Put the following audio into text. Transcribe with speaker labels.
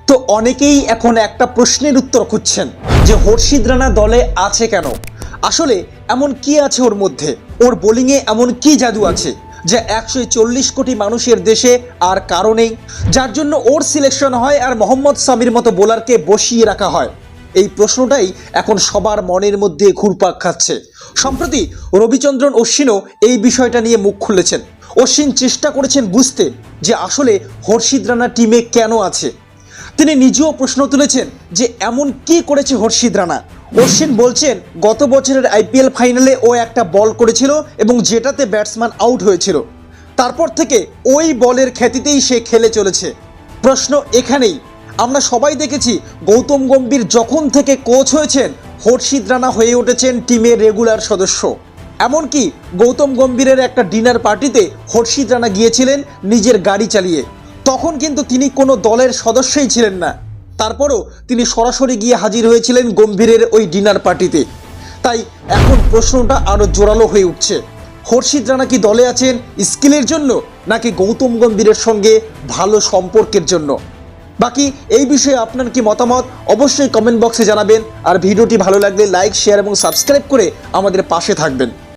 Speaker 1: তো অনেকেই এখন একটা প্রশ্নের উত্তর খুঁজছেন যে হর্ষিত রানা দলে আছে কেন। আসলে এমন কি আছে ওর মধ্যে, ওর বোলিংয়ে এমন কি জাদু আছে যা 140 কোটি মানুষের দেশে আর কারো নেই, যার জন্য ওর সিলেকশন হয় আর মোহাম্মদ সামির মতো বোলারকে বসিয়ে রাখা হয়। এই প্রশ্নটাই এখন সবার মনের মধ্যে ঘুরপাক খাচ্ছে। সম্প্রতি রবিচন্দ্রন অশ্বিনও এই বিষয়টা নিয়ে মুখ খুলেছেন। অশ্বিন চেষ্টা করেছেন বুঝতে যে আসলে হর্ষিত রানা টিমে কেন আছে। তিনি নিজেও প্রশ্ন তুলেছেন যে এমন কি করেছে হর্ষিত রানা। অশ্বিন বলছেন গত বছরের আইপিএল ফাইনালে ও একটা বল করেছিল এবং যেটাতে ব্যাটসম্যান আউট হয়েছিল, তারপর থেকে ওই বলের খ্যাতিতেই সে খেলে চলেছে। প্রশ্ন এখানেই, আমরা সবাই দেখেছি গৌতম গম্ভীর যখন থেকে কোচ হয়েছেন হর্ষিত রানা হয়ে উঠেছেন টিমের রেগুলার সদস্য। এমনকি গৌতম গম্ভীরের একটা ডিনার পার্টিতে হর্ষিত রানা গিয়েছিলেন নিজের গাড়ি চালিয়ে। তখন কিন্তু তিনি কোনো দলের সদস্যই ছিলেন না, তারপরও তিনি সরাসরি গিয়ে হাজির হয়েছিলেন গম্ভীরের ওই ডিনার পার্টিতে। তাই এখন প্রশ্নটা আরও জোরালো হয়ে উঠছে, হর্ষিত রানা কি দলে আছেন স্কিলের জন্য নাকি গৌতম গম্ভীরের সঙ্গে ভালো সম্পর্কের জন্য? বাকি এই বিষয়ে আপনার কি মতামত অবশ্যই কমেন্ট বক্সে জানাবেন। আর ভিডিওটি ভালো লাগলে লাইক, শেয়ার এবং সাবস্ক্রাইব করে আমাদের পাশে থাকবেন।